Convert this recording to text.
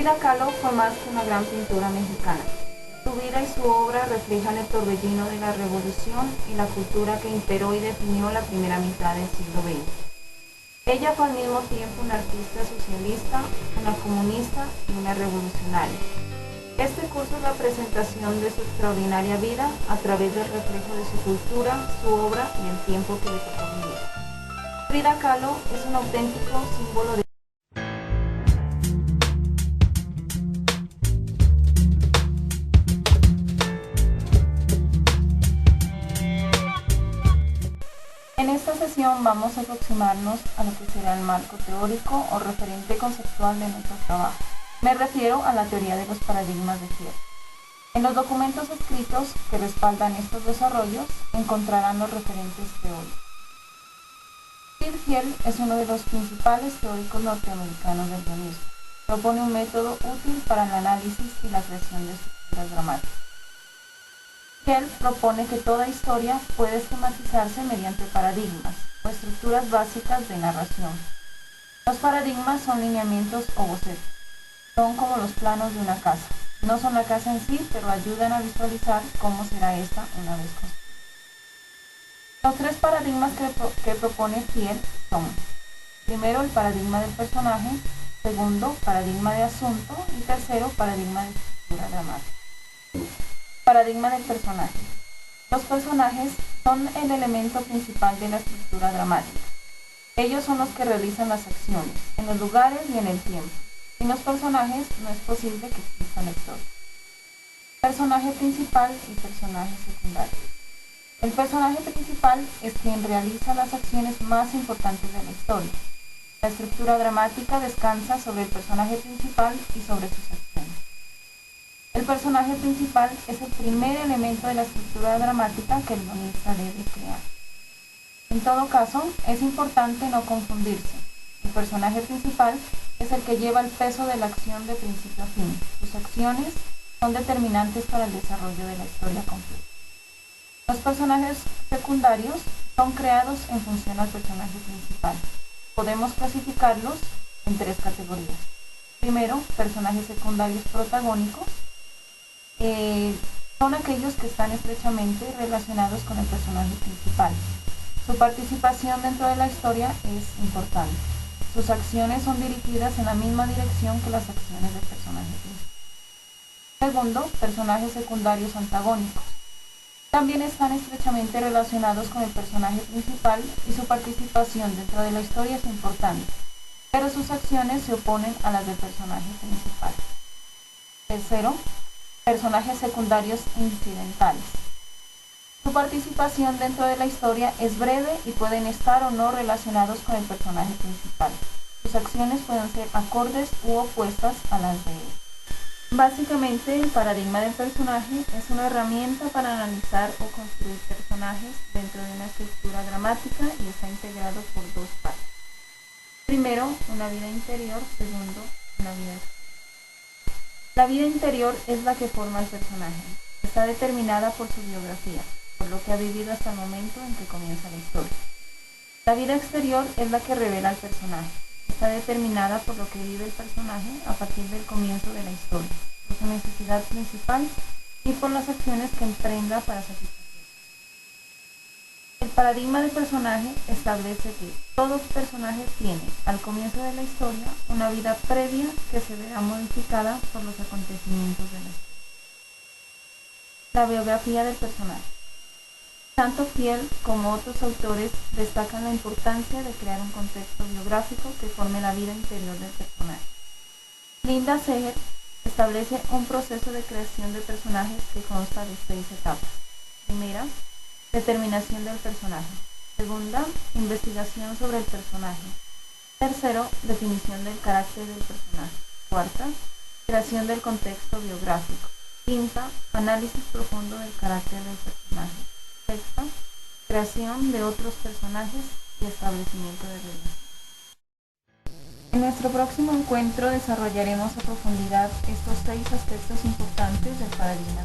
Frida Kahlo fue más que una gran pintora mexicana. Su vida y su obra reflejan el torbellino de la revolución y la cultura que imperó y definió la primera mitad del siglo XX. Ella fue al mismo tiempo una artista socialista, una comunista y una revolucionaria. Este curso es la presentación de su extraordinaria vida a través del reflejo de su cultura, su obra y el tiempo que le tocó vivir. Frida Kahlo es un auténtico símbolo de En esta sesión vamos a aproximarnos a lo que será el marco teórico o referente conceptual de nuestro trabajo. Me refiero a la teoría de los paradigmas de Field. En los documentos escritos que respaldan estos desarrollos encontrarán los referentes teóricos. Field es uno de los principales teóricos norteamericanos del guionismo. Propone un método útil para el análisis y la creación de estructuras dramáticas. Field propone que toda historia puede esquematizarse mediante paradigmas o estructuras básicas de narración. Los paradigmas son lineamientos o bocetos. Son como los planos de una casa. No son la casa en sí, pero ayudan a visualizar cómo será esta una vez construida. Los tres paradigmas que propone Field son: primero, el paradigma del personaje; segundo, paradigma de asunto; y tercero, paradigma de estructura dramática. Paradigma del personaje. Los personajes son el elemento principal de la estructura dramática. Ellos son los que realizan las acciones, en los lugares y en el tiempo. Sin los personajes no es posible que exista la historia. Personaje principal y personaje secundario. El personaje principal es quien realiza las acciones más importantes de la historia. La estructura dramática descansa sobre el personaje principal y sobre sus acciones. El personaje principal es el primer elemento de la estructura dramática que el guionista debe crear. En todo caso, es importante no confundirse. El personaje principal es el que lleva el peso de la acción de principio a fin. Sus acciones son determinantes para el desarrollo de la historia completa. Los personajes secundarios son creados en función al personaje principal. Podemos clasificarlos en tres categorías. Primero, personajes secundarios protagónicos. Son aquellos que están estrechamente relacionados con el personaje principal. Su participación dentro de la historia es importante. Sus acciones son dirigidas en la misma dirección que las acciones del personaje principal. Segundo, personajes secundarios antagónicos. También están estrechamente relacionados con el personaje principal y su participación dentro de la historia es importante, pero sus acciones se oponen a las del personaje principal. Tercero, personajes secundarios incidentales. Su participación dentro de la historia es breve y pueden estar o no relacionados con el personaje principal. Sus acciones pueden ser acordes u opuestas a las de él. Básicamente, el paradigma del personaje es una herramienta para analizar o construir personajes dentro de una estructura dramática y está integrado por dos partes. Primero, una vida interior; segundo, una vida exterior. La vida interior es la que forma el personaje. Está determinada por su biografía, por lo que ha vivido hasta el momento en que comienza la historia. La vida exterior es la que revela al personaje. Está determinada por lo que vive el personaje a partir del comienzo de la historia, por su necesidad principal y por las acciones que emprenda para satisfacerla. El paradigma del personaje establece que todo personaje tiene, al comienzo de la historia, una vida previa que se verá modificada por los acontecimientos de la historia. La biografía del personaje. Tanto Field como otros autores destacan la importancia de crear un contexto biográfico que forme la vida interior del personaje. Linda Seger establece un proceso de creación de personajes que consta de 6 etapas. Primera, determinación del personaje. Segunda, investigación sobre el personaje. Tercero, definición del carácter del personaje. Cuarta, creación del contexto biográfico. Quinta, análisis profundo del carácter del personaje. Sexta, creación de otros personajes y establecimiento de relaciones. En nuestro próximo encuentro desarrollaremos a profundidad estos 6 aspectos importantes del paradigma.